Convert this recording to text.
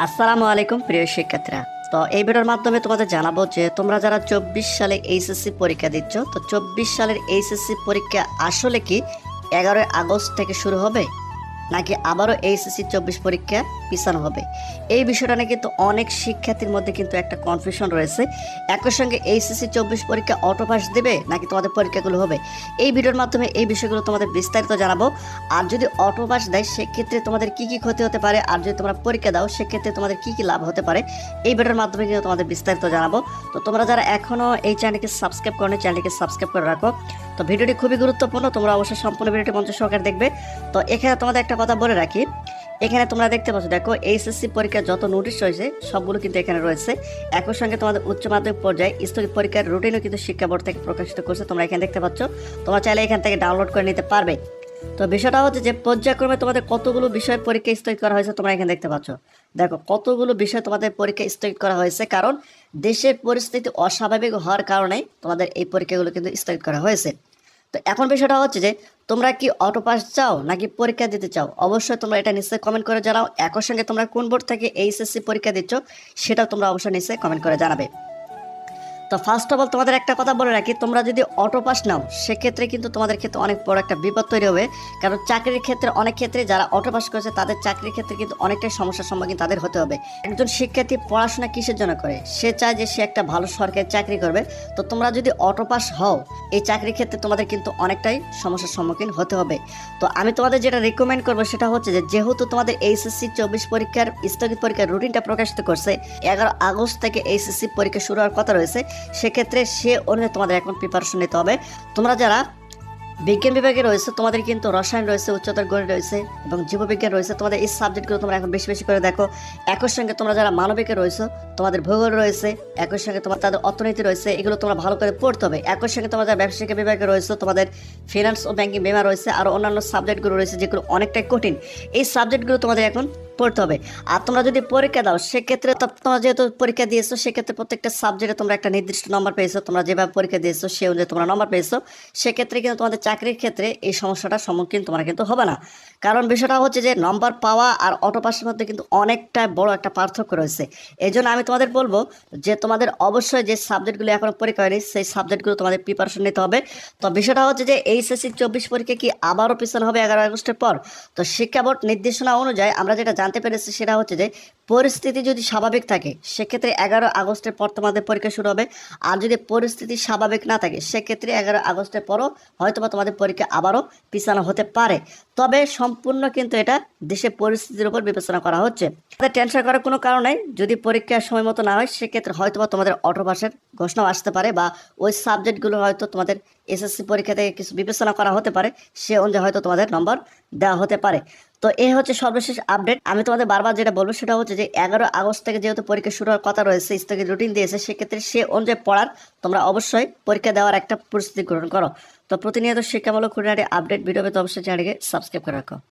আসসালামু আলাইকুম প্রিয় শিক্ষার্থীরা। তো এই ভিডিওর মাধ্যমে তোমাদের জানাবো যে তোমরা যারা 24 সালে এইচএসসি পরীক্ষা দিচ্ছ, তো 24 সালের এইচএসসি পরীক্ষা আসলে কি 11 আগস্ট থেকে শুরু হবে, নাকি আবারও এইচএসসি 24 পরীক্ষা পিছানো হবে। এই বিষয়টা নিয়ে কিন্তু অনেক শিক্ষার্থীর মধ্যে কিন্তু একটা কনফিউশন রয়েছে। একই সঙ্গে এইচএসসি 24 পরীক্ষা অটো পাস দেবে নাকি তোমাদের পরীক্ষাগুলো হবে। এই ভিডিওর মাধ্যমে এই বিষয়গুলো তোমাদের বিস্তারিত জানাবো। আর যদি অটো পাস দেয় সেক্ষেত্রে তোমাদের কি কি ক্ষতি হতে পারে, আর যদি তোমরা পরীক্ষা দাও সেক্ষেত্রে তোমাদের কি কি লাভ হতে পারে, এই ভিডিওর মাধ্যমে কিন্তু তোমাদের বিস্তারিত জানাবো। তো তোমরা যারা এখনও এই চ্যানেলকে সাবস্ক্রাইব করো, চ্যানেলকে সাবস্ক্রাইব করে রাখো। তো ভিডিওটি খুবই গুরুত্বপূর্ণ, তোমরা অবশ্যই সম্পূর্ণ ভিডিওটি মনোযোগ সহকারে দেখবে। তো এখানে তোমাদের একটা কথা বলে রাখি, এখানে তোমরা দেখতে পাচ্ছ, দেখো এইচএসসি পরীক্ষার যত নোটিশ রয়েছে সবগুলো কিন্তু এখানে রয়েছে। একই সঙ্গে তোমাদের উচ্চ মাধ্যমিক পর্যায়ে স্থগিত পরীক্ষার রুটিনও কিন্তু শিক্ষা বোর্ড থেকে প্রকাশিত করছে, তোমরা এখানে দেখতে পাচ্ছ। তোমরা চাইলে এখান থেকে ডাউনলোড করে নিতে পারবে। তো বিষয়টা হচ্ছে যে পর্যায়ক্রমে তোমাদের কতগুলো বিষয় পরীক্ষা স্থগিত করা হয়েছে তোমরা এখানে দেখতে পাচ্ছ। দেখো কতগুলো বিষয় তোমাদের পরীক্ষা স্থগিত করা হয়েছে, কারণ দেশের পরিস্থিতি অস্বাভাবিক হওয়ার কারণে তোমাদের এই পরীক্ষাগুলো কিন্তু স্থগিত করা হয়েছে। তো এখন বিষয়টা হচ্ছে যে তোমরা কি অটো পাস চাও নাকি পরীক্ষা দিতে চাও, অবশ্যই তোমরা এটা নিশ্চয়ই কমেন্ট করে জানাও। একই সঙ্গে তোমরা কোন বোর্ড থেকে এইচএসসি পরীক্ষা দিচ্ছ সেটাও তোমরা অবশ্যই নিশ্চয়ই কমেন্ট করে জানাবে। তো ফার্স্ট অফ অল তোমাদের একটা কথা বলে রাখি, তোমরা যদি অটো পাস নাও সেক্ষেত্রে কিন্তু তোমাদের ক্ষেত্রে অনেক বড় একটা বিপদ তৈরি হবে। কারণ চাকরির ক্ষেত্রে অনেক ক্ষেত্রে যারা অটো পাস করেছে তাদের চাকরির ক্ষেত্রে কিন্তু অনেকটাই সমস্যার সম্মুখীন তাদের হতে হবে। একজন শিক্ষার্থী পড়াশোনা কিসের জন্য করে, সে চায় যে সে একটা ভালো সরকারি চাকরি করবে। তো তোমরা যদি অটো পাস হও এই চাকরির ক্ষেত্রে তোমাদের কিন্তু অনেকটাই সমস্যার সম্মুখীন হতে হবে। তো আমি তোমাদের যেটা রিকমেন্ড করবো সেটা হচ্ছে যে যেহেতু তোমাদের এইচএসসি 24 পরীক্ষার স্থগিত পরীক্ষার রুটিনটা প্রকাশিত করছে, 11 আগস্ট থেকে এইচএসসি পরীক্ষা শুরু হওয়ার কথা রয়েছে, সেক্ষেত্রে সে অনুযায়ী তোমাদের এখন প্রিপারেশন নিতে হবে। তোমরা যারা বিজ্ঞান বিভাগে রয়েছে তোমাদের কিন্তু রসায়ন রয়েছে, উচ্চতর গণিত রয়েছে এবং জীববিজ্ঞান রয়েছে, তোমাদের এই সাবজেক্টগুলো তোমরা এখন বেশি বেশি করে দেখো। একই সঙ্গে তোমরা যারা মানবিকে রয়েছে তোমাদের ভূগোল রয়েছে, একই সঙ্গে তোমার তাদের অর্থনীতি রয়েছে, এগুলো তোমরা ভালো করে পড়তে হবে। একই সঙ্গে তোমরা যারা ব্যবসায়িক বিভাগে রয়েছে তোমাদের ফিনান্স ও ব্যাংকিং বিমা রয়েছে, আর অন্যান্য সাবজেক্টগুলো রয়েছে যেগুলো অনেকটাই কঠিন, এই সাবজেক্টগুলো তোমাদের এখন পড়তে হবে। আর তোমরা যদি পরীক্ষা দাও সেক্ষেত্রে তোমরা যেহেতু পরীক্ষা দিয়েছো সেক্ষেত্রে প্রত্যেকটা সাবজেক্টে তোমরা একটা নির্দিষ্ট নম্বর পেয়েছো, তোমরা যেভাবে পরীক্ষা দিয়েছো সে অনুযায়ী তোমরা নম্বর পেয়েছো, সেক্ষেত্রে কিন্তু তোমাদের চাকরির ক্ষেত্রে এই সমস্যাটার সম্মুখীন তোমরা কিন্তু হবে না। কারণ বিষয়টা হচ্ছে যে নম্বর পাওয়া আর অটো পাসের মধ্যে কিন্তু অনেকটা বড় একটা পার্থক্য রয়েছে। এই জন্য আমি তোমাদের বলবো যে তোমাদের অবশ্যই যে সাবজেক্টগুলো এখনো পরীক্ষা হয়নি সেই সাবজেক্টগুলো তোমাদের প্রিপারেশন নিতে হবে। তো বিষয়টা হচ্ছে যে এইচএসসি 24 পরীক্ষা কি আবারও পিছানো হবে 11 আগস্টের পর। তো শিক্ষা বোর্ড নির্দেশনা অনুযায়ী আমরা যেটা জানতে পেরেছি সেটা হচ্ছে যে পরিস্থিতি যদি স্বাভাবিক থাকে সেক্ষেত্রে 11 আগস্টের পর তোমাদের পরীক্ষা শুরু হবে। আর যদি পরিস্থিতি স্বাভাবিক না থাকে সেক্ষেত্রে 11 আগস্টের পরও হয়তোবা তোমাদের পরীক্ষা আবারও পিছানো হতে পারে। তবে সম্পূর্ণ কিন্তু এটা দেশের পরিস্থিতির উপর বিবেচনা করা হচ্ছে। তাদের টেনশন করার কোনো কারণ নেই, যদি পরীক্ষার সময় মতো না হয় সেক্ষেত্রে হয়তোবা তোমাদের অটো পাসের ঘোষণাও আসতে পারে, বা ওই সাবজেক্টগুলো হয়তো তোমাদের এসএসসি পরীক্ষা থেকে কিছু বিবেচনা করা হতে পারে, সে অনুযায়ী হয়তো তোমাদের নম্বর দেওয়া হতে পারে। তো এই হচ্ছে সর্বশেষ আপডেট। আমি তোমাদের বারবার যেটা বলবো সেটা হচ্ছে যে 11 আগস্ট থেকে যেহেতু পরীক্ষা শুরু হওয়ার কথা রয়েছে, স্থগিত রুটিন দিয়েছে, সেক্ষেত্রে সে অনুযায়ী পড়ার তোমরা অবশ্যই পরীক্ষা দেওয়ার একটা পরিস্থিতি গ্রহণ করো। তো প্রতিনিয়ত শিক্ষামূলক খুঁটিনাটি আপডেট ভিডিও পেতে অবশ্যই চ্যানেলকে সাবস্ক্রাইব করে রাখো।